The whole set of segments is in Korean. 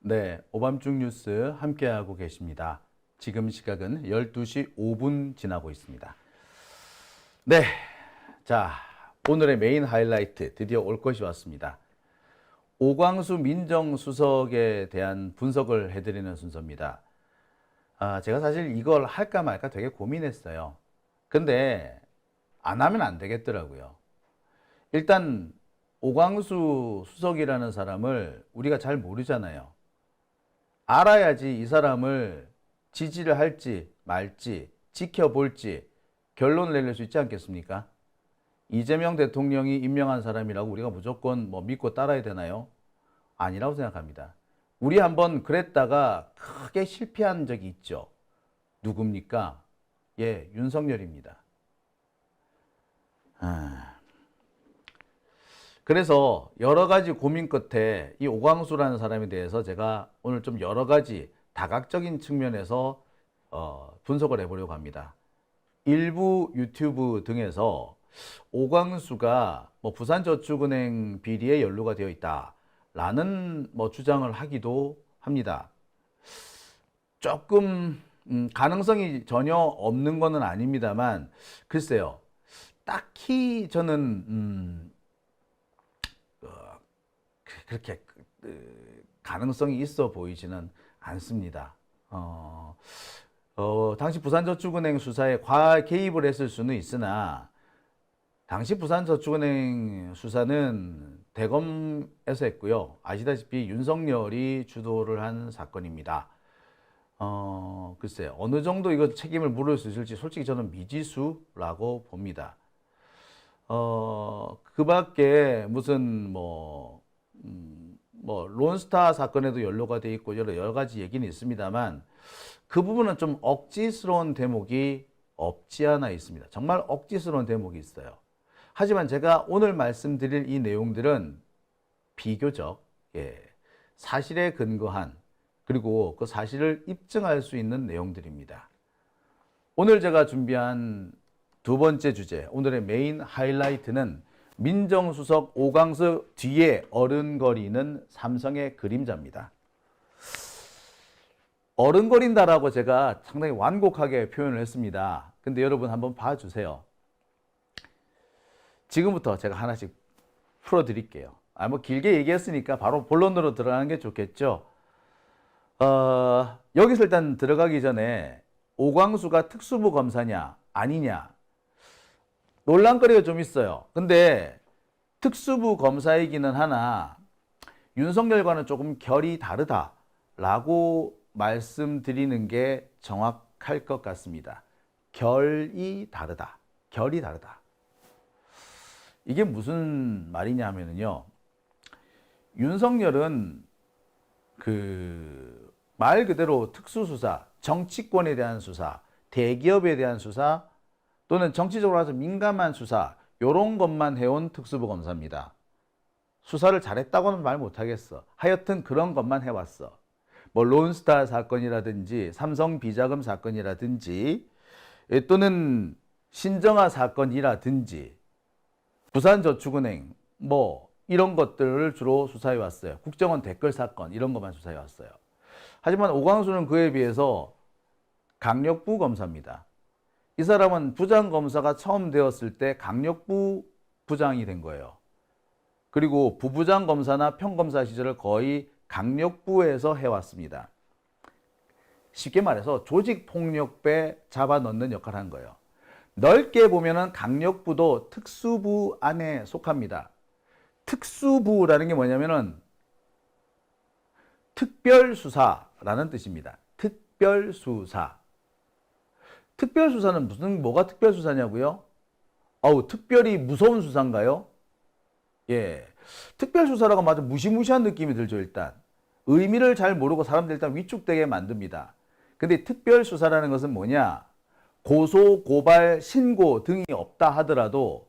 네, 오밤중 뉴스 함께하고 계십니다. 지금 시각은 12시 5분 지나고 있습니다. 네, 자, 오늘의 메인 하이라이트 드디어 올 것이 왔습니다. 오광수 민정수석에 대한 분석을 해드리는 순서입니다. 제가 사실 이걸 할까 말까 되게 고민했어요. 근데 안 하면 안 되겠더라고요. 일단 오광수 수석이라는 사람을 우리가 잘 모르잖아요. 알아야지 이 사람을 지지를 할지 말지 지켜볼지 결론을 내릴 수 있지 않겠습니까? 이재명 대통령이 임명한 사람이라고 우리가 무조건 믿고 따라야 되나요? 아니라고 생각합니다. 우리 한번 그랬다가 크게 실패한 적이 있죠. 누굽니까? 예, 윤석열입니다. 그래서 여러 가지 고민 끝에 이 오광수라는 사람에 대해서 제가 오늘 좀 여러 가지 다각적인 측면에서 분석을 해보려고 합니다. 일부 유튜브 등에서 오광수가 부산저축은행 비리에 연루가 되어 있다라는 주장을 하기도 합니다. 조금 가능성이 전혀 없는 것은 아닙니다만 글쎄요. 딱히 저는 그렇게 가능성이 있어 보이지는 않습니다. 당시 부산저축은행 수사에 과한 개입을 했을 수는 있으나 당시 부산저축은행 수사는 대검에서 했고요. 아시다시피 윤석열이 주도를 한 사건입니다. 글쎄요. 어느 정도 이거 책임을 물을 수 있을지 솔직히 저는 미지수라고 봅니다. 그 밖에 무슨 론스타 사건에도 연루가 돼 있고 여러 가지 얘기는 있습니다만 그 부분은 좀 억지스러운 대목이 없지 않아 있습니다. 정말 억지스러운 대목이 있어요. 하지만 제가 오늘 말씀드릴 이 내용들은 비교적 사실에 근거한 그리고 그 사실을 입증할 수 있는 내용들입니다. 오늘 제가 준비한 두 번째 주제, 오늘의 메인 하이라이트는 민정수석 오광수 뒤에 어른거리는 삼성의 그림자입니다. 어른거린다라고 제가 상당히 완곡하게 표현을 했습니다. 근데 여러분 한번 봐주세요. 지금부터 제가 하나씩 풀어드릴게요. 길게 얘기했으니까 바로 본론으로 들어가는 게 좋겠죠. 여기서 일단 들어가기 전에 오광수가 특수부 검사냐 아니냐 논란거리가 좀 있어요. 근데 특수부 검사이기는 하나 윤석열과는 조금 결이 다르다라고 말씀드리는 게 정확할 것 같습니다. 결이 다르다. 결이 다르다. 이게 무슨 말이냐 하면요. 윤석열은 말 그대로 특수수사, 정치권에 대한 수사, 대기업에 대한 수사, 또는 정치적으로 아주 민감한 수사 이런 것만 해온 특수부 검사입니다. 수사를 잘했다고는 말 못하겠어. 하여튼 그런 것만 해왔어. 론스타 사건이라든지 삼성 비자금 사건이라든지 또는 신정아 사건이라든지 부산저축은행 이런 것들을 주로 수사해 왔어요. 국정원 댓글 사건 이런 것만 수사해 왔어요. 하지만 오광수는 그에 비해서 강력부 검사입니다. 이 사람은 부장검사가 처음 되었을 때 강력부 부장이 된 거예요. 그리고 부부장 검사나 평검사 시절을 거의 강력부에서 해왔습니다. 쉽게 말해서 조직폭력배 잡아넣는 역할을 한 거예요. 넓게 보면은 강력부도 특수부 안에 속합니다. 특수부라는 게 뭐냐면은 특별수사라는 뜻입니다. 특별수사. 특별수사는 뭐가 특별수사냐고요? 특별히 무서운 수사인가요? 예. 특별수사라고 아주 무시무시한 느낌이 들죠, 일단. 의미를 잘 모르고 사람들 일단 위축되게 만듭니다. 근데 특별수사라는 것은 뭐냐? 고소, 고발, 신고 등이 없다 하더라도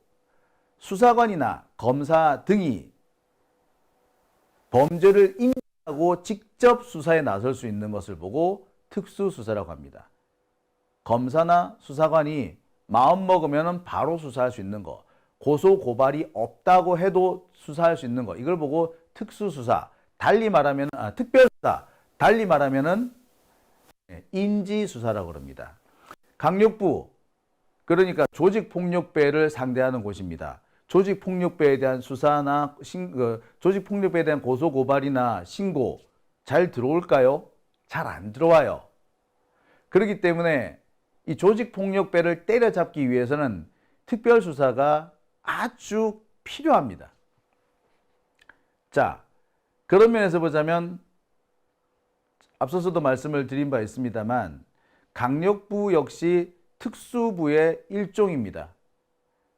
수사관이나 검사 등이 범죄를 인정하고 직접 수사에 나설 수 있는 것을 보고 특수수사라고 합니다. 검사나 수사관이 마음먹으면 바로 수사할 수 있는 거, 고소, 고발이 없다고 해도 수사할 수 있는 거, 이걸 보고 특수수사, 달리 말하면 특별수사, 달리 말하면은 인지수사라고 합니다. 강력부, 그러니까 조직폭력배를 상대하는 곳입니다. 조직폭력배에 대한 수사나 조직폭력배에 대한 고소고발이나 신고 잘 들어올까요? 잘 안 들어와요. 그렇기 때문에 이 조직폭력배를 때려잡기 위해서는 특별수사가 아주 필요합니다. 자, 그런 면에서 보자면 앞서서도 말씀을 드린 바 있습니다만 강력부 역시 특수부의 일종입니다.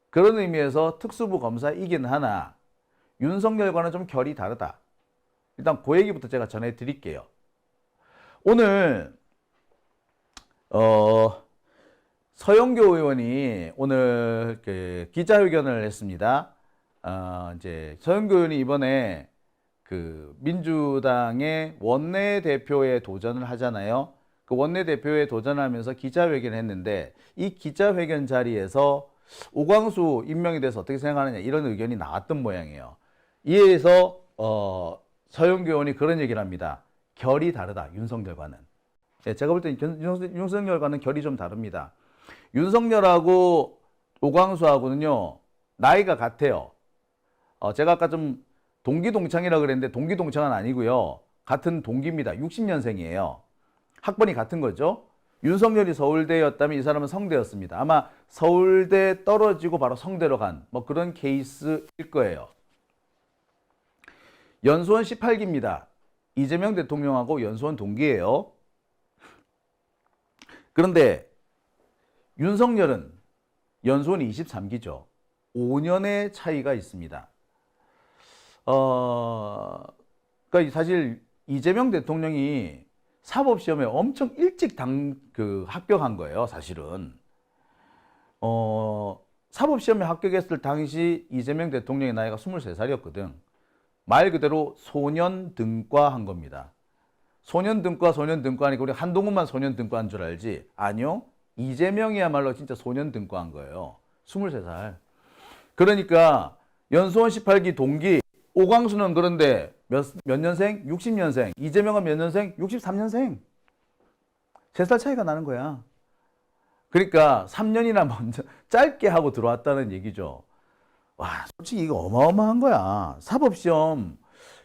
그런 의미에서 특수부 검사이긴 하나 윤석열과는 좀 결이 다르다. 일단 그 얘기부터 제가 전해드릴게요. 오늘 서영교 의원이 오늘 기자회견을 했습니다. 이제 서영교 의원이 이번에 그 민주당의 원내대표에 도전을 하잖아요. 그 원내대표에 도전하면서 기자회견을 했는데 이 기자회견 자리에서 오광수 임명에 대해서 어떻게 생각하느냐 이런 의견이 나왔던 모양이에요. 이에서 서영교 의원이 그런 얘기를 합니다. 결이 다르다, 윤석열과는. 제가 볼 때는 윤석열과는 결이 좀 다릅니다. 윤석열하고 오광수하고는요 나이가 같아요. 제가 아까 좀 동기동창이라고 그랬는데 동기동창은 아니고요. 같은 동기입니다. 60년생이에요. 학번이 같은 거죠. 윤석열이 서울대였다면 이 사람은 성대였습니다. 아마 서울대 떨어지고 바로 성대로 간 뭐 그런 케이스일 거예요. 연수원 18기입니다. 이재명 대통령하고 연수원 동기예요. 그런데 윤석열은 연수원이 23기죠. 5년의 차이가 있습니다. 그러니까 사실 이재명 대통령이 사법시험에 엄청 일찍 합격한 거예요, 사실은. 사법시험에 합격했을 당시 이재명 대통령의 나이가 23살이었거든. 말 그대로 소년등과한 겁니다. 소년등과 하니까 우리 한동훈만 소년등과한 줄 알지? 아니요. 이재명이야말로 진짜 소년등과한 거예요. 23살. 그러니까 연수원 18기 동기, 오광수는 그런데 몇 년생? 60년생. 이재명은 몇 년생? 63년생. 3살 차이가 나는 거야. 그러니까 3년이나 먼저 짧게 하고 들어왔다는 얘기죠. 와, 솔직히 이거 어마어마한 거야. 사법시험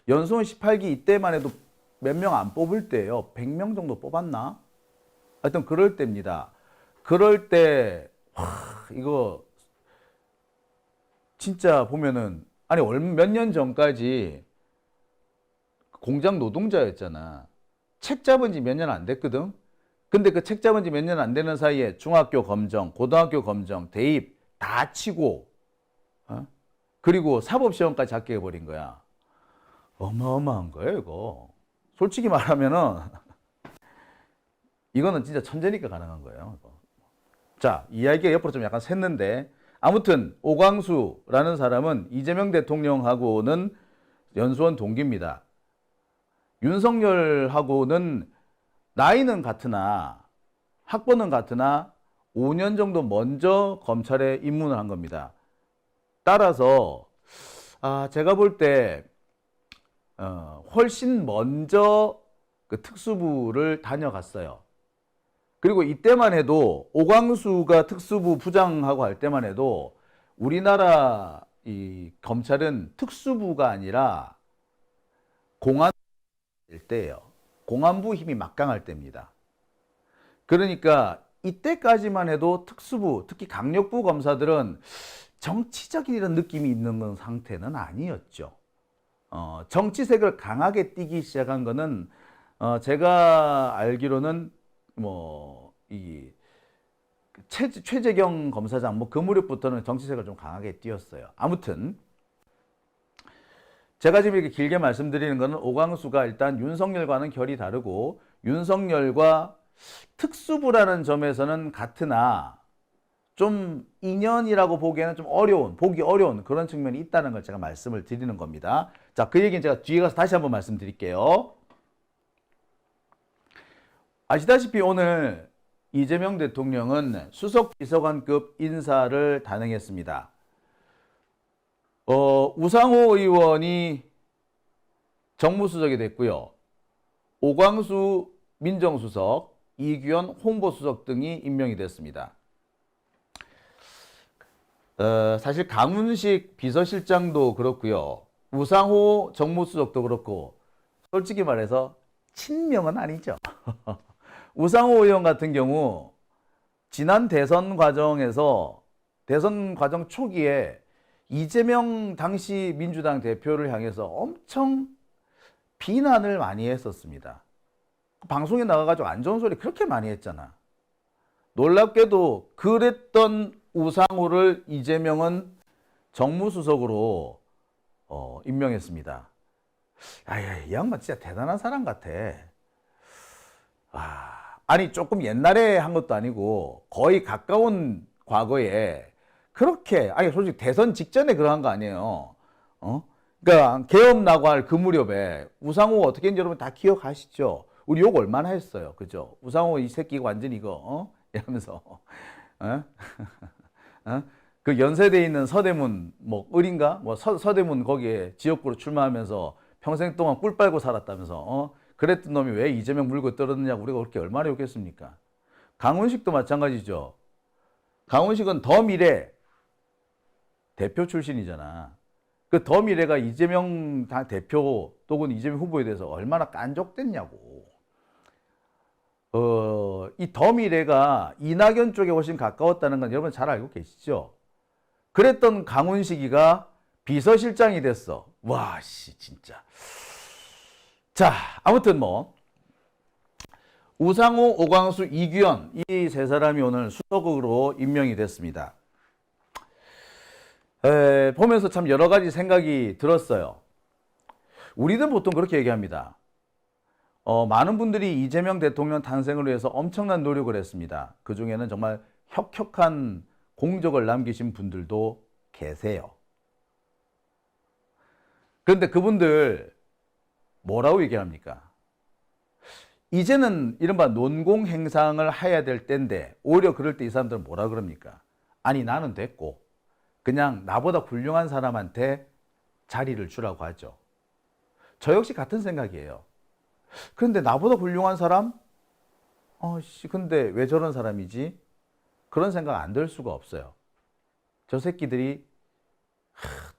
연수원 18기 이때만 해도 몇 명 안 뽑을 때예요. 100명 정도 뽑았나? 하여튼 그럴 때입니다. 그럴 때 이거 진짜 보면은 아니 몇 년 전까지 공장 노동자였잖아. 책 잡은 지 몇 년 안 됐거든. 근데 그 책 잡은 지 몇 년 안 되는 사이에 중학교 검정, 고등학교 검정, 대입 다 치고 그리고 사법시험까지 잡게 해버린 거야. 어마어마한 거예요 이거. 솔직히 말하면은 이거는 진짜 천재니까 가능한 거예요. 자, 이야기가 옆으로 좀 약간 샜는데 아무튼 오광수라는 사람은 이재명 대통령하고는 연수원 동기입니다. 윤석열하고는 나이는 같으나 학번은 같으나 5년 정도 먼저 검찰에 입문을 한 겁니다. 따라서 제가 볼 때 훨씬 먼저 그 특수부를 다녀갔어요. 그리고 이때만 해도 오광수가 특수부 부장하고 할 때만 해도 우리나라 이 검찰은 특수부가 아니라 공안일 때예요. 공안부 힘이 막강할 때입니다. 그러니까 이때까지만 해도 특수부, 특히 강력부 검사들은 정치적인 이런 느낌이 있는 상태는 아니었죠. 정치색을 강하게 띠기 시작한 거는 제가 알기로는 이 최재경 검사장 그 무렵부터는 정치색을 좀 강하게 띄었어요. 아무튼 제가 지금 이렇게 길게 말씀드리는 거는 오광수가 일단 윤석열과는 결이 다르고 윤석열과 특수부라는 점에서는 같으나 좀 인연이라고 보기에는 좀 보기 어려운 그런 측면이 있다는 걸 제가 말씀을 드리는 겁니다. 자, 그 얘기는 제가 뒤에 가서 다시 한번 말씀드릴게요. 아시다시피 오늘 이재명 대통령은 수석 비서관급 인사를 단행했습니다. 우상호 의원이 정무수석이 됐고요. 오광수 민정수석, 이규현 홍보수석 등이 임명이 됐습니다. 사실 강훈식 비서실장도 그렇고요. 우상호 정무수석도 그렇고 솔직히 말해서 친명은 아니죠. 우상호 의원 같은 경우 지난 대선 과정에서 대선 과정 초기에 이재명 당시 민주당 대표를 향해서 엄청 비난을 많이 했었습니다. 방송에 나가가지고 안 좋은 소리 그렇게 많이 했잖아. 놀랍게도 그랬던 우상호를 이재명은 정무수석으로 임명했습니다. 이 양반 진짜 대단한 사람 같아. 아니 조금 옛날에 한 것도 아니고 거의 가까운 과거에 그렇게, 아니 솔직히 대선 직전에 그러한 거 아니에요. 그러니까 개엄 나고할 그 무렵에 우상호 어떻게 했는지 여러분 다 기억하시죠? 우리 욕 얼마나 했어요, 그죠? 우상호 이 새끼가 완전 이거 이러면서 그 연세대에 있는 서대문 뭐 을인가 뭐 서대문 거기에 지역구로 출마하면서 평생 동안 꿀 빨고 살았다면서 그랬던 놈이 왜 이재명 물고 떨었느냐고 우리가 그렇게 얼마나 욕했습니까? 강훈식도 마찬가지죠. 강훈식은 더 미래 대표 출신이잖아. 그 더 미래가 이재명 대표 또는 이재명 후보에 대해서 얼마나 깐족됐냐고. 이 더 미래가 이낙연 쪽에 훨씬 가까웠다는 건 여러분 잘 알고 계시죠? 그랬던 강훈식이가 비서실장이 됐어. 와, 씨, 진짜. 자, 아무튼 뭐 우상호, 오광수, 이규현 이 세 사람이 오늘 수석으로 임명이 됐습니다. 보면서 참 여러 가지 생각이 들었어요. 우리는 보통 그렇게 얘기합니다. 많은 분들이 이재명 대통령 탄생을 위해서 엄청난 노력을 했습니다. 그 중에는 정말 혁혁한 공적을 남기신 분들도 계세요. 그런데 그분들 뭐라고 얘기합니까? 이제는 이른바 논공 행상을 해야 될 때인데 오히려 그럴 때 이 사람들은 뭐라 그럽니까? 아니 나는 됐고 그냥 나보다 훌륭한 사람한테 자리를 주라고 하죠. 저 역시 같은 생각이에요. 그런데 나보다 훌륭한 사람? 근데 왜 저런 사람이지? 그런 생각 안 들 수가 없어요. 저 새끼들이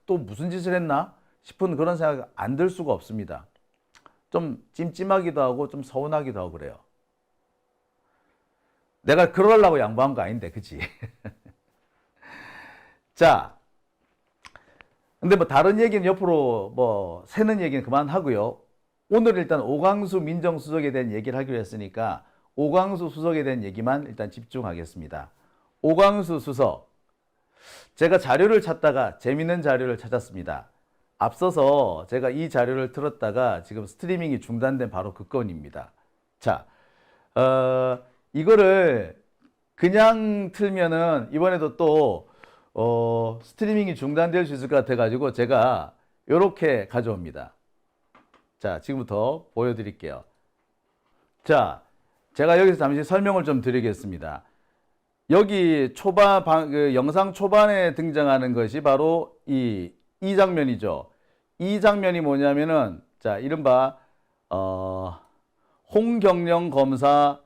또 무슨 짓을 했나 싶은 그런 생각 안 들 수가 없습니다. 좀 찜찜하기도 하고 좀 서운하기도 하고 그래요. 내가 그러려고 양보한 거 아닌데, 그치? 자, 근데 뭐 다른 얘기는 옆으로 뭐 새는 얘기는 그만하고요. 오늘 일단 오광수 민정수석에 대한 얘기를 하기로 했으니까 오광수 수석에 대한 얘기만 일단 집중하겠습니다. 오광수 수석, 제가 자료를 찾다가 재밌는 자료를 찾았습니다. 앞서서 제가 이 자료를 틀었다가 지금 스트리밍이 중단된 바로 그 건입니다. 자, 이거를 그냥 틀면은 이번에도 또 스트리밍이 중단될 수 있을 것 같아가지고 제가 이렇게 가져옵니다. 자, 지금부터 보여드릴게요. 자, 제가 여기서 잠시 설명을 좀 드리겠습니다. 여기 영상 초반에 등장하는 것이 바로 이 장면이죠. 이 장면이 뭐냐면은, 자, 이른바, 홍경영 검사,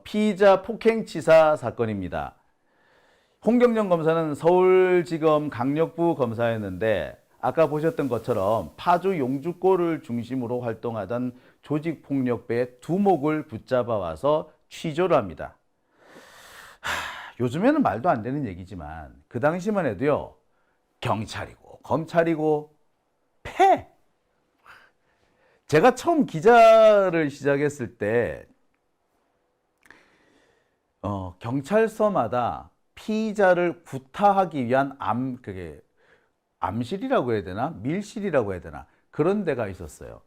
피의자 폭행치사 사건입니다. 홍경영 검사는 서울지검 강력부 검사였는데, 아까 보셨던 것처럼 파주 용주골을 중심으로 활동하던 조직폭력배의 두목을 붙잡아 와서 취조를 합니다. 요즘에는 말도 안 되는 얘기지만 그 당시만 해도요, 경찰이고 검찰이고 패. 제가 처음 기자를 시작했을 때 경찰서마다 피의자를 구타하기 위한 암실이라고 해야 되나? 밀실이라고 해야 되나? 그런 데가 있었어요.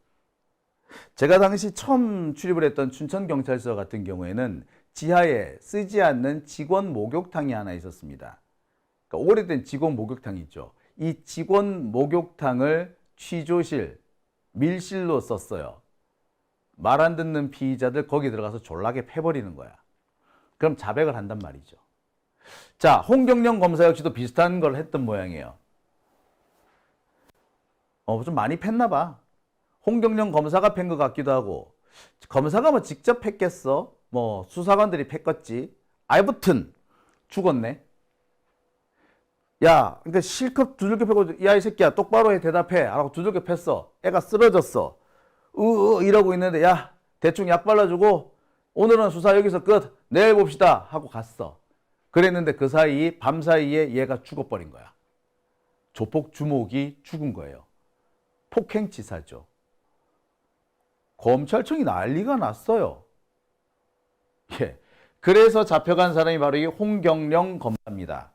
제가 당시 처음 출입을 했던 춘천경찰서 같은 경우에는 지하에 쓰지 않는 직원 목욕탕이 하나 있었습니다. 그러니까 오래된 직원 목욕탕이 있죠. 이 직원 목욕탕을 취조실, 밀실로 썼어요. 말 안 듣는 피의자들 거기 들어가서 졸라게 패버리는 거야. 그럼 자백을 한단 말이죠. 자, 홍경영 검사 역시도 비슷한 걸 했던 모양이에요. 좀 많이 팼나 봐. 홍경영 검사가 팬 것 같기도 하고, 검사가 뭐 직접 했겠어? 뭐 수사관들이 팼겠지. 아무튼 죽었네. 야, 그러니까 실컷 두들겨 패고, 야, 이 새끼야, 똑바로 해, 대답해. 라고 두들겨 팼어. 애가 쓰러졌어. 이러고 있는데, 야, 대충 약 발라주고, 오늘은 수사 여기서 끝. 내일 봅시다. 하고 갔어. 그랬는데 그 사이, 밤 사이에 얘가 죽어버린 거야. 조폭 주목이 죽은 거예요. 폭행치사죠. 검찰청이 난리가 났어요. 예. 그래서 잡혀간 사람이 바로 이 홍경영 검사입니다.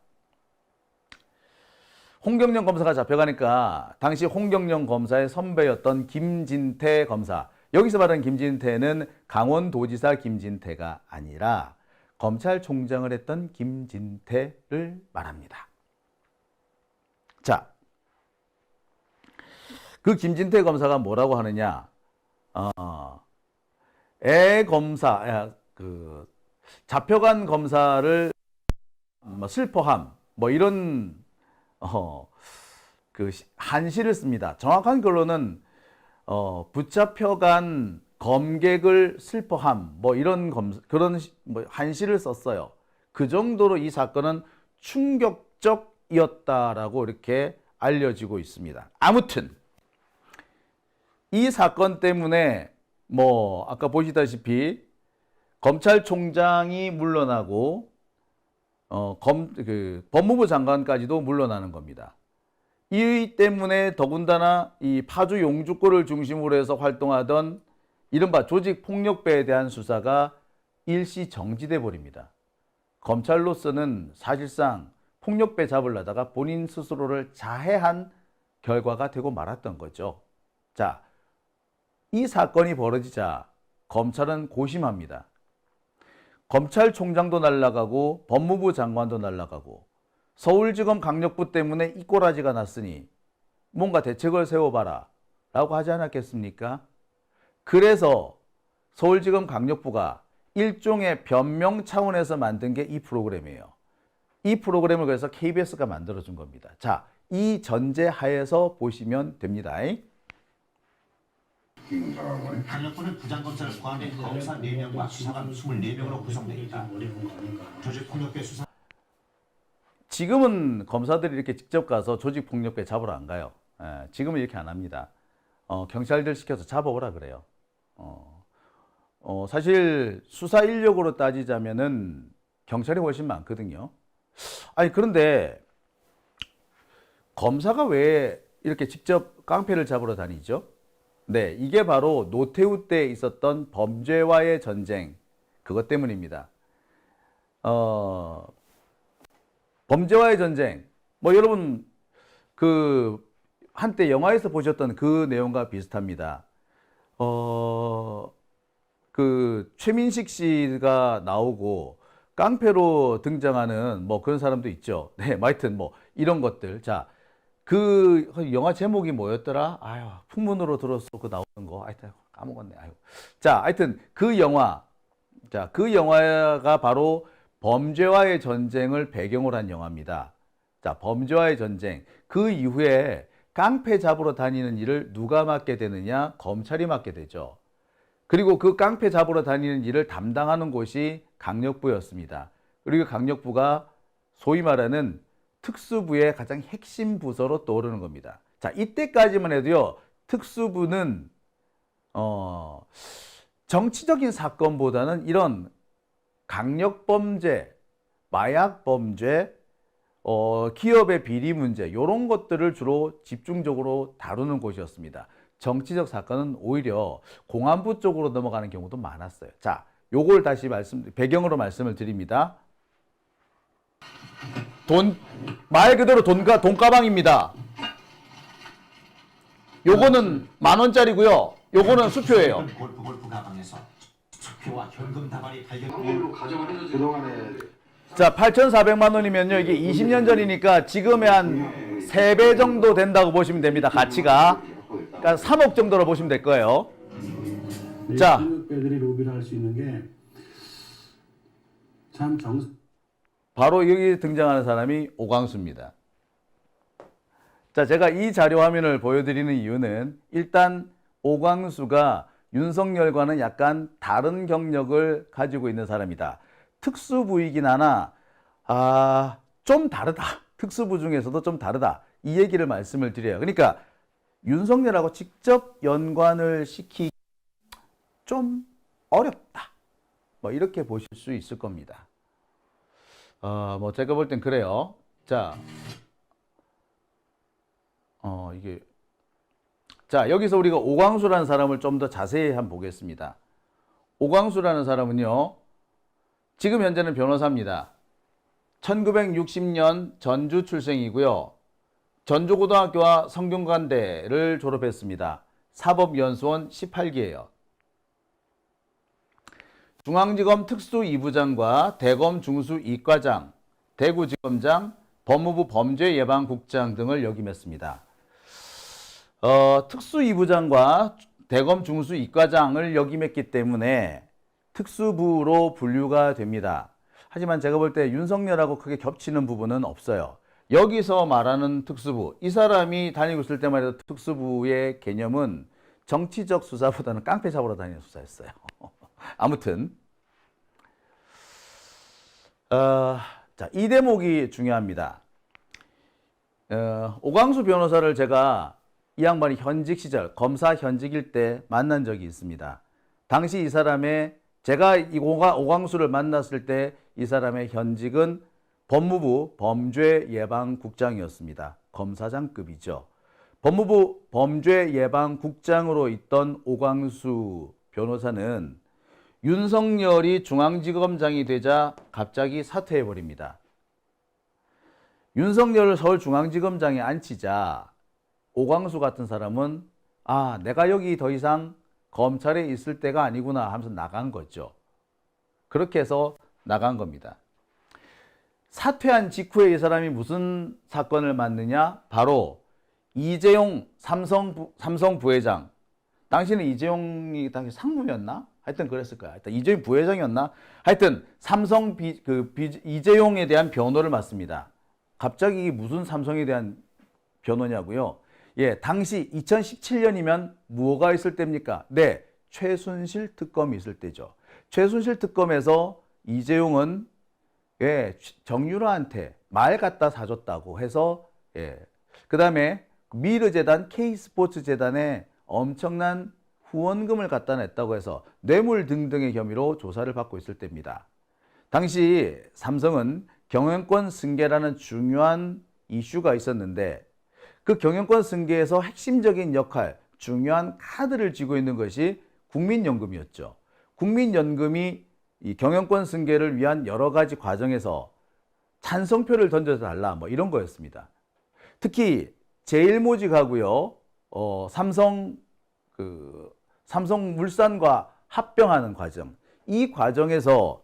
홍경영 검사가 잡혀가니까 당시 홍경영 검사의 선배였던 김진태 검사, 여기서 말하는 김진태는 강원도지사 김진태가 아니라 검찰총장을 했던 김진태를 말합니다. 자, 그 김진태 검사가 뭐라고 하느냐? 검사, 잡혀간 검사를 뭐 슬퍼함, 뭐 이런 한시를 씁니다. 정확한 결론은 붙잡혀간 검객을 슬퍼함, 뭐 이런 그런 뭐 한시를 썼어요. 그 정도로 이 사건은 충격적이었다라고 이렇게 알려지고 있습니다. 아무튼 이 사건 때문에 뭐 아까 보시다시피 검찰총장이 물러나고 법무부 장관까지도 물러나는 겁니다. 이 때문에 더군다나 이 파주 용주권을 중심으로 해서 활동하던 이른바 조직폭력배에 대한 수사가 일시 정지돼 버립니다. 검찰로서는 사실상 폭력배 잡으려다가 본인 스스로를 자해한 결과가 되고 말았던 거죠. 자, 이 사건이 벌어지자 검찰은 고심합니다. 검찰총장도 날아가고 법무부 장관도 날아가고 서울지검 강력부 때문에 이 꼬라지가 났으니 뭔가 대책을 세워봐라 라고 하지 않았겠습니까? 그래서 서울지검 강력부가 일종의 변명 차원에서 만든 게 이 프로그램이에요. 이 프로그램을 그래서 KBS가 만들어준 겁니다. 자, 이 전제 하에서 보시면 됩니다. 강력부는 부장검사를 포함해 검사 4명과 수사관 24명으로 구성되어 있다. 조직폭력배 수사 지금은 검사들이 이렇게 직접 가서 조직폭력배 잡으러 안 가요. 지금은 이렇게 안 합니다. 경찰들 시켜서 잡아오라 그래요. 사실 수사 인력으로 따지자면은 경찰이 훨씬 많거든요. 아니 그런데 검사가 왜 이렇게 직접 깡패를 잡으러 다니죠? 네, 이게 바로 노태우 때 있었던 범죄와의 전쟁, 그것 때문입니다. 범죄와의 전쟁, 뭐 여러분 그 한때 영화에서 보셨던 그 내용과 비슷합니다. 그 최민식 씨가 나오고 깡패로 등장하는 뭐 그런 사람도 있죠. 네, 하여튼 뭐 이런 것들. 자, 그 영화 제목이 뭐였더라? 아유, 풍문으로 들었어. 그 나오는 거. 하여튼 까먹었네. 아유. 자, 하여튼 그 영화. 자, 그 영화가 바로 범죄와의 전쟁을 배경으로 한 영화입니다. 자, 범죄와의 전쟁. 그 이후에 깡패 잡으러 다니는 일을 누가 맡게 되느냐? 검찰이 맡게 되죠. 그리고 그 깡패 잡으러 다니는 일을 담당하는 곳이 강력부였습니다. 그리고 강력부가 소위 말하는 특수부의 가장 핵심 부서로 떠오르는 겁니다. 자, 이때까지만 해도요, 특수부는 정치적인 사건보다는 이런 강력범죄, 마약범죄, 기업의 비리 문제, 이런 것들을 주로 집중적으로 다루는 곳이었습니다. 정치적 사건은 오히려 공안부 쪽으로 넘어가는 경우도 많았어요. 자, 요걸 다시 배경으로 말씀을 드립니다. 말 그대로 돈가방입니다. 요거는 10,000원짜리고요. 요거는 수표예요. 골프 가방에서 수표와 현금 다발이 발견. 자, 8,400만 원이면요. 이게 20년 전이니까 지금의 한 3배 정도 된다고 보시면 됩니다. 가치가. 그러니까 3억 정도로 보시면 될 거예요. 자, 폭력배들이 로비를 할 수 있는 게 참 바로 여기 등장하는 사람이 오광수입니다. 자, 제가 이 자료 화면을 보여드리는 이유는 일단 오광수가 윤석열과는 약간 다른 경력을 가지고 있는 사람이다. 특수부이긴 하나 좀 다르다. 특수부 중에서도 좀 다르다. 이 얘기를 말씀을 드려요. 그러니까 윤석열하고 직접 연관을 시키기 좀 어렵다. 뭐 이렇게 보실 수 있을 겁니다. 뭐 제가 볼 땐 그래요. 자, 이게 자, 여기서 우리가 오광수라는 사람을 좀 더 자세히 한번 보겠습니다. 오광수라는 사람은요, 지금 현재는 변호사입니다. 1960년 전주 출생이고요. 전주고등학교와 성균관대를 졸업했습니다. 사법연수원 18기예요. 중앙지검 특수 2부장과 대검 중수 2과장, 대구지검장, 법무부 범죄예방국장 등을 역임했습니다. 특수 2부장과 대검 중수 2과장을 역임했기 때문에 특수부로 분류가 됩니다. 하지만 제가 볼 때 윤석열하고 크게 겹치는 부분은 없어요. 여기서 말하는 특수부, 이 사람이 다니고 있을 때만 해도 특수부의 개념은 정치적 수사보다는 깡패 잡으러 다니는 수사였어요. 아무튼 자, 이 대목이 중요합니다. 오광수 변호사를 제가 이 양반이 현직 시절 검사 현직일 때 만난 적이 있습니다. 당시 이 사람의 제가 오광수를 만났을 때 이 사람의 현직은 법무부 범죄예방국장이었습니다. 검사장급이죠. 법무부 범죄예방국장으로 있던 오광수 변호사는 윤석열이 중앙지검장이 되자 갑자기 사퇴해버립니다. 윤석열을 서울중앙지검장에 앉히자 오광수 같은 사람은 내가 여기 더 이상 검찰에 있을 때가 아니구나 하면서 나간 거죠. 그렇게 해서 나간 겁니다. 사퇴한 직후에 이 사람이 무슨 사건을 맡느냐? 바로 이재용 삼성 부회장. 당시는 이재용이 당시 상무였나? 하여튼 그랬을 거야. 하여튼 이재용 부회장이었나? 하여튼 이재용에 대한 변호를 맡습니다. 갑자기 무슨 삼성에 대한 변호냐고요? 예, 당시 2017년이면 뭐가 있을 때입니까? 네, 최순실 특검이 있을 때죠. 최순실 특검에서 이재용은 정유라한테 말 갖다 사줬다고 해서 그 다음에 미르재단, K스포츠재단에 엄청난 후원금을 갖다 냈다고 해서 뇌물 등등의 혐의로 조사를 받고 있을 때입니다. 당시 삼성은 경영권 승계라는 중요한 이슈가 있었는데 그 경영권 승계에서 핵심적인 역할, 중요한 카드를 쥐고 있는 것이 국민연금이었죠. 국민연금이 이 경영권 승계를 위한 여러 가지 과정에서 찬성표를 던져서 달라 뭐 이런 거였습니다. 특히 제일모직하고요, 삼성물산과 합병하는 과정, 이 과정에서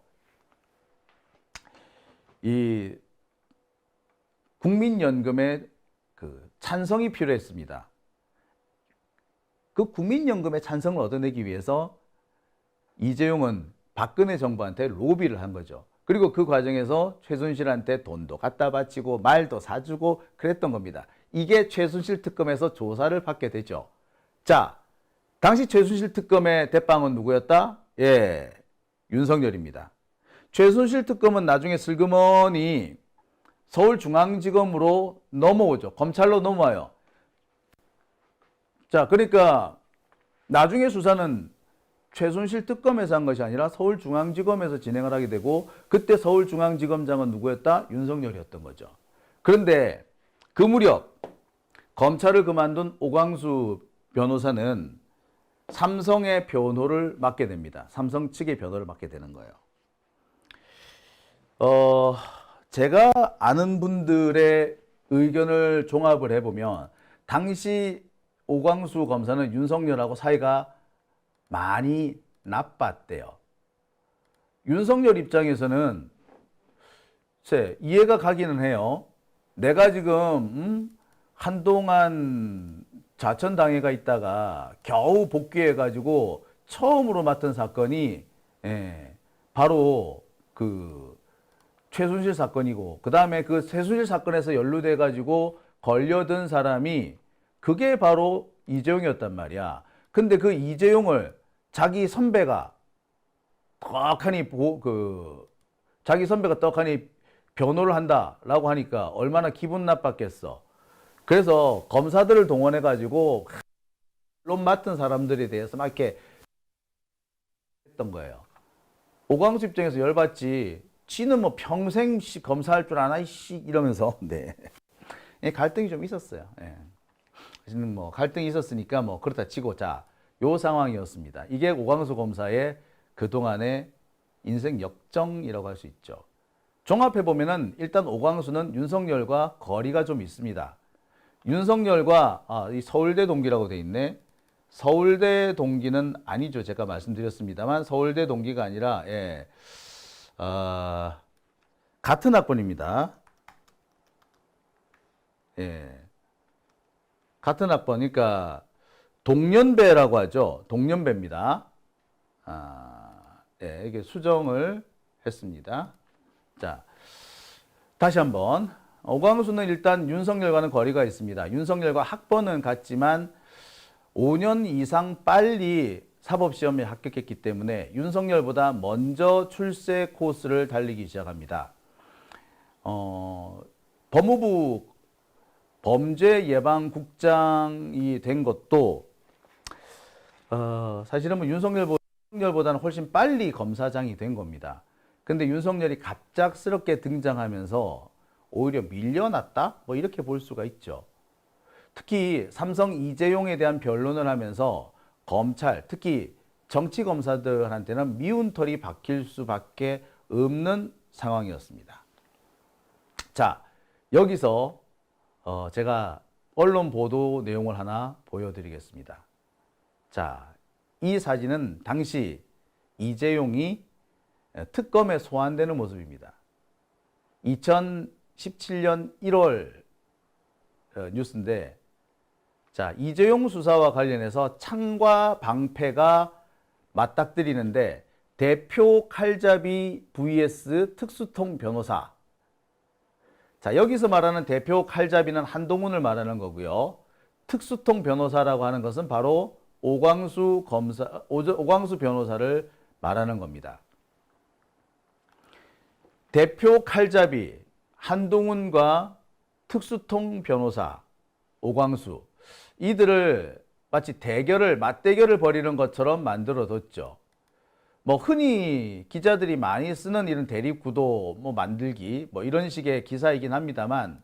이 국민연금의 그 찬성이 필요했습니다. 그 국민연금의 찬성을 얻어내기 위해서 이재용은 박근혜 정부한테 로비를 한 거죠. 그리고 그 과정에서 최순실한테 돈도 갖다 바치고 말도 사주고 그랬던 겁니다. 이게 최순실 특검에서 조사를 받게 되죠. 자, 당시 최순실 특검의 대빵은 누구였다? 예, 윤석열입니다. 최순실 특검은 나중에 슬그머니 서울중앙지검으로 넘어오죠. 검찰로 넘어와요. 자, 그러니까 나중에 수사는 최순실 특검에서 한 것이 아니라 서울중앙지검에서 진행을 하게 되고 그때 서울중앙지검장은 누구였다? 윤석열이었던 거죠. 그런데 그 무렵 검찰을 그만둔 오광수 변호사는 삼성의 변호를 맡게 됩니다. 삼성 측의 변호를 맡게 되는 거예요. 제가 아는 분들의 의견을 종합을 해보면 당시 오광수 검사는 윤석열하고 사이가 많이 나빴대요. 윤석열 입장에서는 이해가 가기는 해요. 내가 지금 한동안 좌천당해가 있다가 겨우 복귀해가지고 처음으로 맡은 사건이 바로 그 최순실 사건이고 그 다음에 그 최순실 사건에서 연루돼가지고 걸려든 사람이 그게 바로 이재용이었단 말이야. 근데 그 이재용을 자기 선배가 떡하니 자기 선배가 떡하니 변호를 한다라고 하니까 얼마나 기분 나빴겠어. 그래서 검사들을 동원해 가지고 론 맡은 사람들에 대해서 막 이렇게 했던 거예요. 오광수 입장에서 열받지. 지는 뭐 평생 검사할 줄 아나 이씨 이러면서 네. 갈등이 좀 있었어요. 예. 지금 뭐 갈등이 있었으니까 뭐 그렇다 치고 자, 요 상황이었습니다. 이게 오광수 검사의 그동안의 인생 역정이라고 할 수 있죠. 종합해 보면은 일단 오광수는 윤석열과 거리가 좀 있습니다. 윤석열과 이 서울대 동기라고 돼 있네. 서울대 동기는 아니죠. 제가 말씀드렸습니다만 서울대 동기가 아니라 같은 학번입니다. 예. 같은 학번, 그러니까 동년배라고 하죠. 동년배입니다. 이게 수정을 했습니다. 자, 다시 한번. 오광수는 일단 윤석열과는 거리가 있습니다. 윤석열과 학번은 같지만 5년 이상 빨리 사법시험에 합격했기 때문에 윤석열보다 먼저 출세 코스를 달리기 시작합니다. 법무부 범죄예방국장이 된 것도 사실은 뭐 윤석열보다는 훨씬 빨리 검사장이 된 겁니다. 근데 윤석열이 갑작스럽게 등장하면서 오히려 밀려났다? 뭐 이렇게 볼 수가 있죠. 특히 삼성 이재용에 대한 변론을 하면서 검찰, 특히 정치검사들한테는 미운 털이 박힐 수밖에 없는 상황이었습니다. 자, 여기서 제가 언론 보도 내용을 하나 보여드리겠습니다. 자, 이 사진은 당시 이재용이 특검에 소환되는 모습입니다. 2017년 1월 뉴스인데, 자, 이재용 수사와 관련해서 창과 방패가 맞닥뜨리는데 대표 칼잡이 vs 특수통 변호사. 자, 여기서 말하는 대표 칼잡이는 한동훈을 말하는 거고요. 특수통 변호사라고 하는 것은 바로 오광수 변호사를 말하는 겁니다. 대표 칼잡이 한동훈과 특수통 변호사 오광수, 이들을 마치 맞대결을 벌이는 것처럼 만들어뒀죠. 뭐 흔히 기자들이 많이 쓰는 이런 대립구도 뭐 만들기 뭐 이런 식의 기사이긴 합니다만,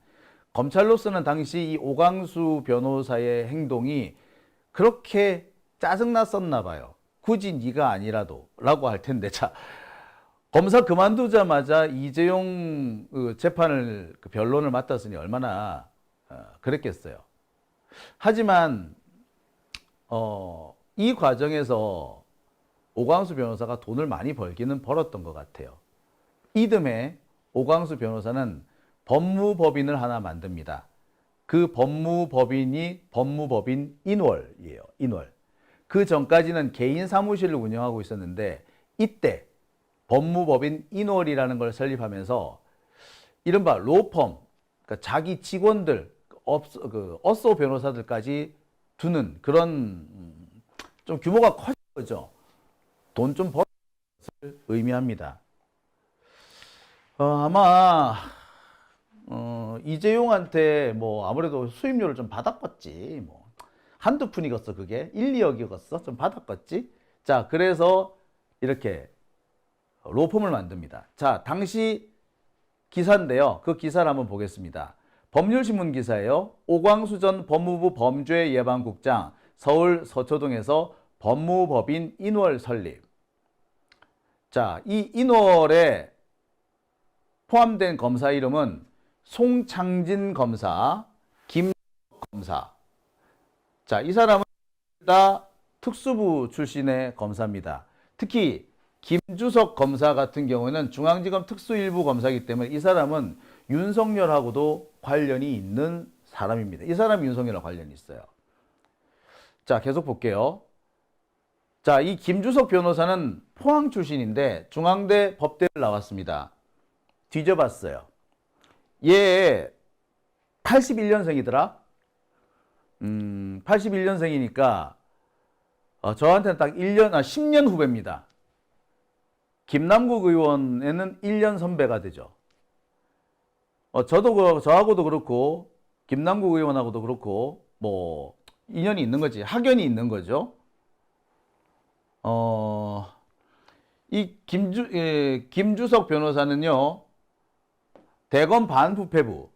검찰로서는 당시 이 오광수 변호사의 행동이 그렇게 짜증났었나 봐요. 굳이 네가 아니라도 라고 할 텐데, 자, 검사 그만두자마자 이재용 재판을 변론을 맡았으니 얼마나 그랬겠어요. 하지만 이 과정에서 오광수 변호사가 돈을 많이 벌기는 벌었던 것 같아요. 이듬해 오광수 변호사는 법무법인을 하나 만듭니다. 그 법무법인이 법무법인 인월이에요. 인월. 그 전까지는 개인 사무실을 운영하고 있었는데, 이때 법무법인 인월이라는 걸 설립하면서 이른바 로펌, 그러니까 자기 직원들, 어쏘 변호사들까지 두는 그런 좀 규모가 커진 거죠. 돈 좀 버는 것을 의미합니다. 아마 이재용한테 뭐 아무래도 수임료를 좀 받았겠지. 뭐 한두 푼이겠어 그게? 1, 2억이겠어? 좀 받았겠지? 자, 그래서 이렇게 로펌을 만듭니다. 자, 당시 기사인데요. 그 기사를 한번 보겠습니다. 법률신문 기사예요. 오광수 전 법무부 범죄예방국장, 서울 서초동에서 법무법인 인월 설립. 자, 이 인월에 포함된 검사 이름은 송창진 검사, 김 검사. 자, 이 사람은 다 특수부 출신의 검사입니다. 특히 김주석 검사 같은 경우는 중앙지검 특수일부 검사이기 때문에 이 사람은 윤석열하고도 관련이 있는 사람입니다. 이 사람이 윤석열과 관련이 있어요. 자, 계속 볼게요. 자, 이 김주석 변호사는 포항 출신인데 중앙대 법대를 나왔습니다. 뒤져봤어요. 얘 81년생이더라. 81년생이니까 저한테는 딱 10년 후배입니다. 김남국 의원에는 1년 선배가 되죠. 저하고도 그렇고, 김남국 의원하고도 그렇고, 뭐, 인연이 있는 거지. 학연이 있는 거죠. 이 김주석 변호사는요, 대검 반부패부,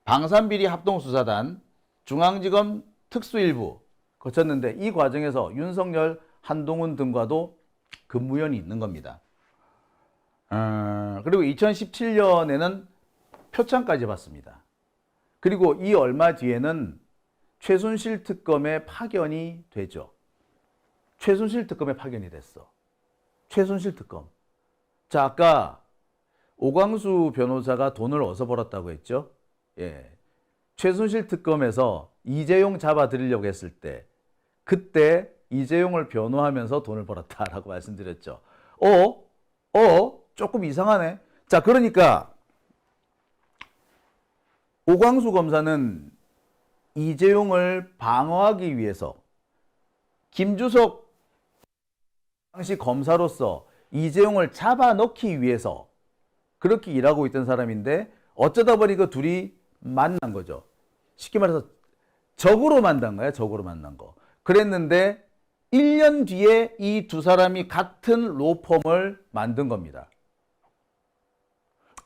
방산비리 합동수사단, 중앙지검 특수일부 거쳤는데 이 과정에서 윤석열, 한동훈 등과도 근무연이 있는 겁니다. 그리고 2017년에는 표창까지 받습니다. 그리고 이 얼마 뒤에는 최순실 특검에 파견이 되죠. 최순실 특검에 파견이 됐어. 최순실 특검. 자, 아까 오광수 변호사가 돈을 어디서 벌었다고 했죠? 예. 최순실 특검에서 이재용 잡아들이려고 했을 때, 그때 이재용을 변호하면서 돈을 벌었다라고 말씀드렸죠. 조금 이상하네. 자, 그러니까 오광수 검사는 이재용을 방어하기 위해서 김주석 당시 검사로서 이재용을 잡아넣기 위해서 그렇게 일하고 있던 사람인데 어쩌다 보니까 둘이 만난 거죠. 쉽게 말해서 적으로 만난 거야. 적으로 만난 거. 그랬는데 1년 뒤에 이 두 사람이 같은 로펌을 만든 겁니다.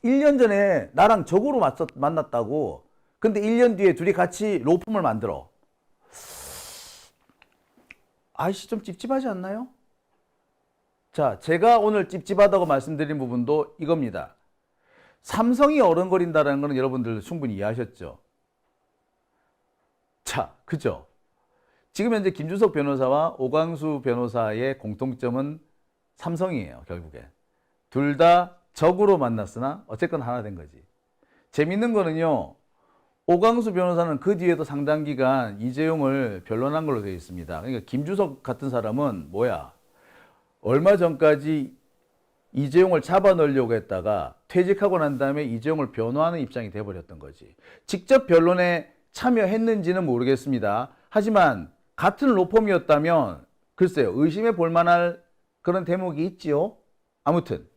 1년 전에 나랑 적으로 만났다고. 근데 1년 뒤에 둘이 같이 로펌을 만들어. 아이씨, 좀 찝찝하지 않나요? 자, 제가 오늘 찝찝하다고 말씀드린 부분도 이겁니다. 삼성이 어른거린다는 것은 여러분들 충분히 이해하셨죠? 자, 그죠? 지금 현재 김주석 변호사와 오광수 변호사의 공통점은 삼성이에요, 결국에. 둘 다 적으로 만났으나 어쨌건 하나 된 거지. 재밌는 거는요, 오광수 변호사는 그 뒤에도 상당 기간 이재용을 변론한 걸로 되어 있습니다. 그러니까 김주석 같은 사람은 뭐야? 얼마 전까지 이재용을 잡아넣으려고 했다가 퇴직하고 난 다음에 이재용을 변호하는 입장이 돼버렸던 거지. 직접 변론에 참여했는지는 모르겠습니다. 하지만 같은 로펌이었다면 글쎄요, 의심해 볼 만할 그런 대목이 있지요. 아무튼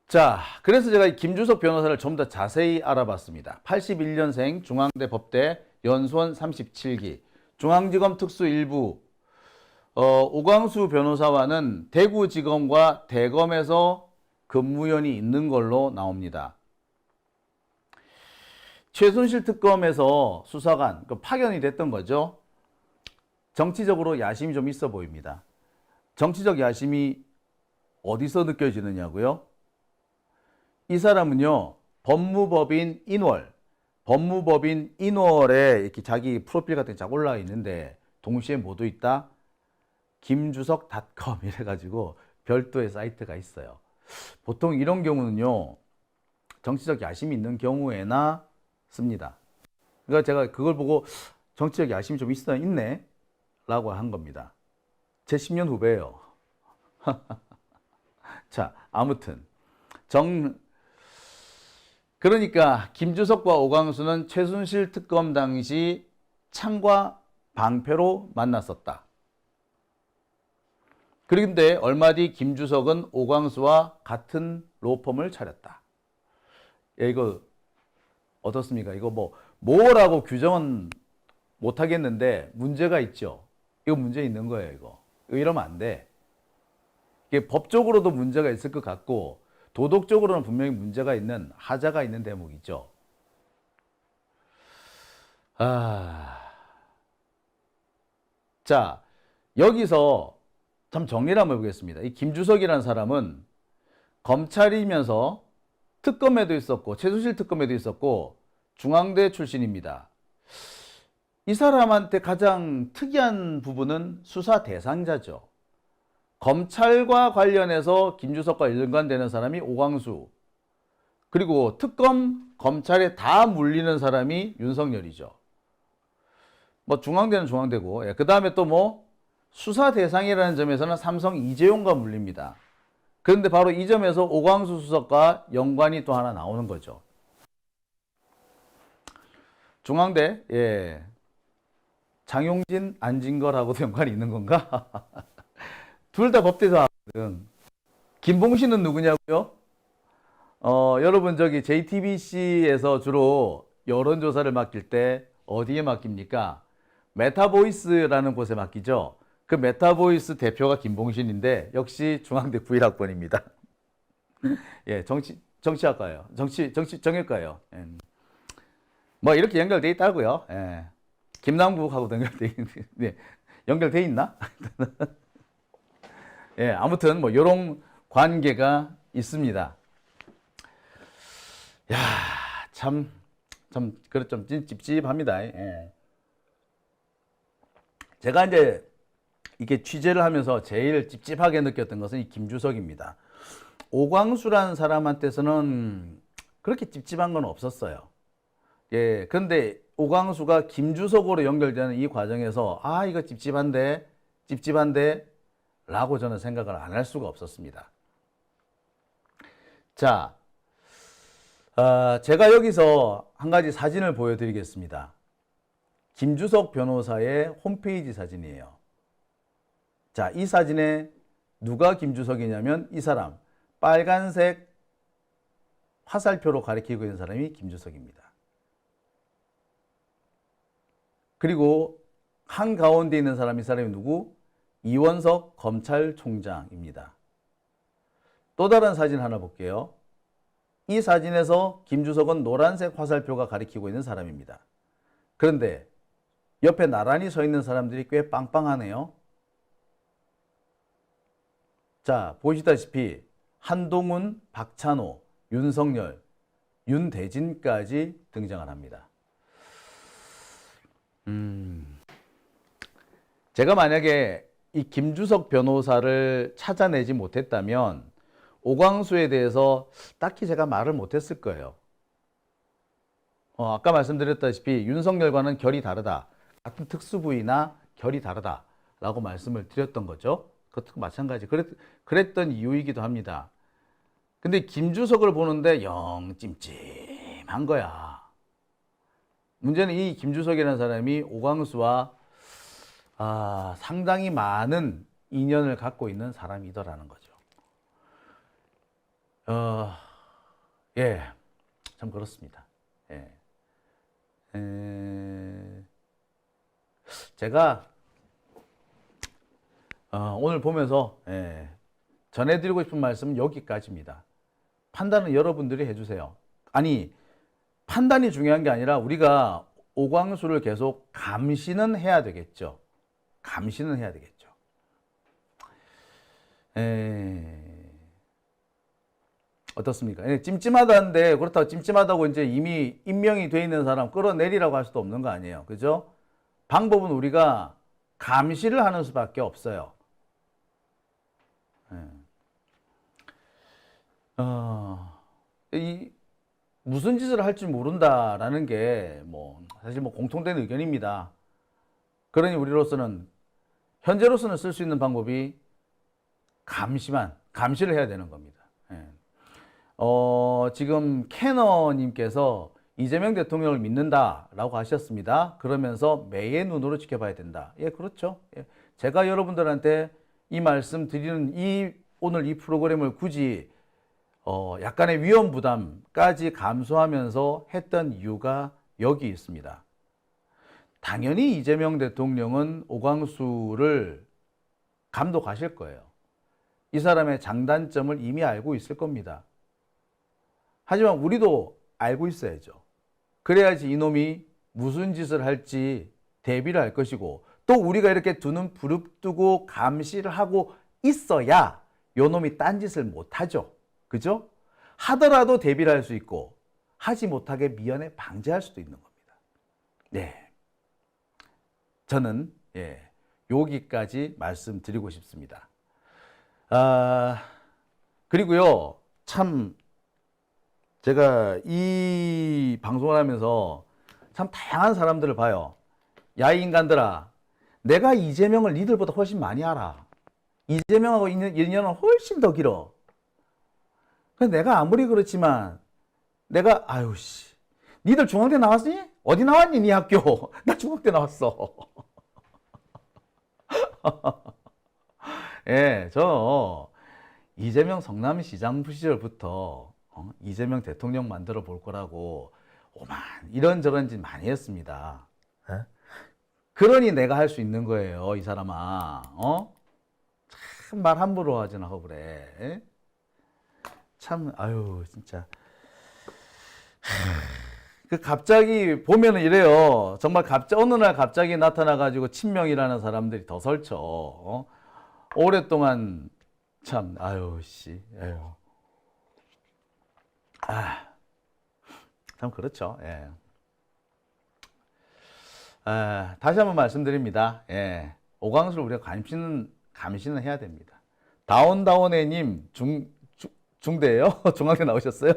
자, 그래서 제가 김주석 변호사를 좀 더 자세히 알아봤습니다. 81년생 중앙대 법대 연수원 37기 중앙지검 특수 1부 오광수 변호사와는 대구지검과 대검에서 근무연이 있는 걸로 나옵니다. 최순실 특검에서 수사관 파견이 됐던 거죠. 정치적으로 야심이 좀 있어 보입니다. 정치적 야심이 어디서 느껴지느냐고요? 이 사람은요, 법무법인 인월에 이렇게 자기 프로필 같은 게 쫙 올라와 있는데 동시에 뭐도 있다? 김주석닷컴 이래가지고 별도의 사이트가 있어요. 보통 이런 경우는요, 정치적 야심이 있는 경우에나 씁니다. 그러니까 제가 그걸 보고 정치적 야심이 좀 있네 라고 한 겁니다. 제 10년 후배예요. 자, 아무튼 그러니까 김주석과 오광수는 최순실 특검 당시 창과 방패로 만났었다. 그런데 얼마 뒤 김주석은 오광수와 같은 로펌을 차렸다. 야, 이거 어떻습니까? 이거 뭐라고 규정은 못 하겠는데 문제가 있죠. 이거 문제 있는 거예요, 이거 이러면 안 돼. 이게 법적으로도 문제가 있을 것 같고 도덕적으로는 분명히 문제가 있는 하자가 있는 대목이죠. 자, 여기서 참 정리를 한번 해보겠습니다. 이 김주석이라는 사람은 검찰이면서 특검에도 있었고 최순실 특검에도 있었고 중앙대 출신입니다. 이 사람한테 가장 특이한 부분은 수사 대상자죠. 검찰과 관련해서 김주석과 연관되는 사람이 오광수, 그리고 특검, 검찰에 다 물리는 사람이 윤석열이죠. 중앙대는 중앙대고, 그 다음에 또 수사 대상이라는 점에서는 삼성 이재용과 물립니다. 그런데 바로 이 점에서 오광수 수석과 연관이 또 하나 나오는 거죠. 중앙대, 장용진, 안진걸하고도 연관이 있는 건가? 둘 다 법대사거든. 김봉신은 누구냐고요? 여러분 저기 JTBC에서 주로 여론조사를 맡길 때 어디에 맡깁니까? 메타보이스라는 곳에 맡기죠. 그 메타보이스 대표가 김봉신인데 역시 중앙대 91학번입니다. 예, 정치학과예요. 정형외과예요. 예. 뭐 이렇게 연결돼 있다고요. 예. 김남국하고도 연결돼 있나? 예, 아무튼 뭐 이런 관계가 있습니다. 야, 참 그래 좀 찝찝합니다. 예. 제가 이제 이게 취재를 하면서 제일 찝찝하게 느꼈던 것은 이 김주석입니다. 오광수라는 사람한테서는 그렇게 찝찝한 건 없었어요. 예, 그런데 오광수가 김주석으로 연결되는 이 과정에서 아, 이거 찝찝한데 라고 저는 생각을 안 할 수가 없었습니다. 자, 제가 여기서 한 가지 사진을 보여드리겠습니다. 김주석 변호사의 홈페이지 사진이에요. 자, 이 사진에 누가 김주석이냐면 이 사람, 빨간색 화살표로 가리키고 있는 사람이 김주석입니다. 그리고 한가운데 있는 사람이 이 사람이 누구? 이원석 검찰총장입니다. 또 다른 사진 하나 볼게요. 이 사진에서 김주석은 노란색 화살표가 가리키고 있는 사람입니다. 그런데 옆에 나란히 서 있는 사람들이 꽤 빵빵하네요. 자, 보시다시피 한동훈, 박찬호, 윤석열, 윤대진까지 등장을 합니다. 제가 만약에 이 김주석 변호사를 찾아내지 못했다면 오광수에 대해서 딱히 제가 말을 못했을 거예요. 아까 말씀드렸다시피 윤석열과는 결이 다르다. 같은 특수부위나 결이 다르다라고 말씀을 드렸던 거죠. 그것도 마찬가지. 그랬던 이유이기도 합니다. 근데 김주석을 보는데 영 찜찜한 거야. 문제는 이 김주석이라는 사람이 오광수와 상당히 많은 인연을 갖고 있는 사람이더라는 거죠. 예, 참 그렇습니다. 예. 제가 오늘 보면서 전해드리고 싶은 말씀은 여기까지입니다. 판단은 여러분들이 해주세요. 아니, 판단이 중요한 게 아니라 우리가 오광수를 계속 감시는 해야 되겠죠. 감시는 해야 되겠죠. 어떻습니까? 찜찜하다는데 그렇다고 찜찜하다고 이제 이미 임명이 돼 있는 사람 끌어내리라고 할 수도 없는 거 아니에요. 그죠? 방법은 우리가 감시를 하는 수밖에 없어요. 무슨 짓을 할지 모른다라는 게 사실 공통된 의견입니다. 그러니 우리로서는 현재로서는 쓸 수 있는 방법이 감시를 해야 되는 겁니다. 지금 캐너님께서 이재명 대통령을 믿는다라고 하셨습니다. 그러면서 매의 눈으로 지켜봐야 된다. 예, 그렇죠. 예. 제가 여러분들한테 이 말씀 드리는 오늘 이 프로그램을 굳이 약간의 위험 부담까지 감수하면서 했던 이유가 여기 있습니다. 당연히 이재명 대통령은 오광수를 감독하실 거예요. 이 사람의 장단점을 이미 알고 있을 겁니다. 하지만 우리도 알고 있어야죠. 그래야지 이놈이 무슨 짓을 할지 대비를 할 것이고 또 우리가 이렇게 두 눈 부릅뜨고 감시를 하고 있어야 요놈이 딴짓을 못하죠. 그죠? 하더라도 대비를 할 수 있고 하지 못하게 미연에 방지할 수도 있는 겁니다. 네. 저는 여기까지 말씀드리고 싶습니다. 그리고요, 참 제가 이 방송을 하면서 참 다양한 사람들을 봐요. 야, 이 인간들아, 내가 이재명을 니들보다 훨씬 많이 알아. 이재명하고 인연은 훨씬 더 길어. 근데 내가 아무리 그렇지만 니들 중앙대 나왔니? 어디 나왔니? 네 학교. 나 중앙대 나왔어. 예, 저 이재명 성남시장 시절부터 이재명 대통령 만들어 볼 거라고 오만 이런저런 짓 많이 했습니다. 예? 그러니 내가 할 수 있는 거예요, 이 사람아. 참 말 함부로 하지나 하고 그래. 예? 참, 아유, 진짜. 그 갑자기 보면은 이래요. 정말 어느 날 갑자기 나타나가지고 친명이라는 사람들이 더 설쳐. 오랫동안 참, 아유, 씨, 아유. 참 그렇죠. 예. 다시 한번 말씀드립니다. 예. 오광수를 우리가 감시는 해야 됩니다. 다운다운애님 중대예요? 중학교 나오셨어요?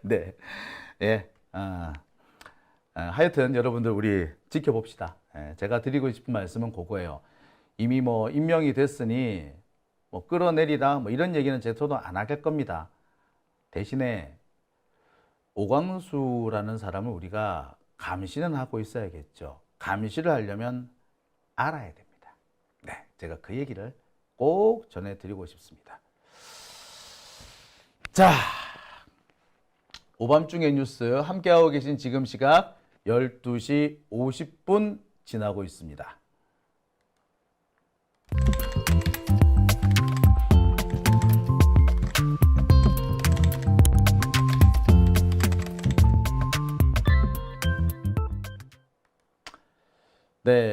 네. 예. 하여튼 여러분들 우리 지켜봅시다. 예. 제가 드리고 싶은 말씀은 그거예요. 이미 뭐 임명이 됐으니 뭐 끌어내리라 뭐 이런 얘기는 저도 안 할 겁니다. 대신에 오광수라는 사람을 우리가 감시는 하고 있어야겠죠. 감시를 하려면 알아야 됩니다. 네, 제가 그 얘기를 꼭 전해드리고 싶습니다. 자, 오밤중의 뉴스 함께하고 계신 지금 시각 12시 50분 지나고 있습니다. 네.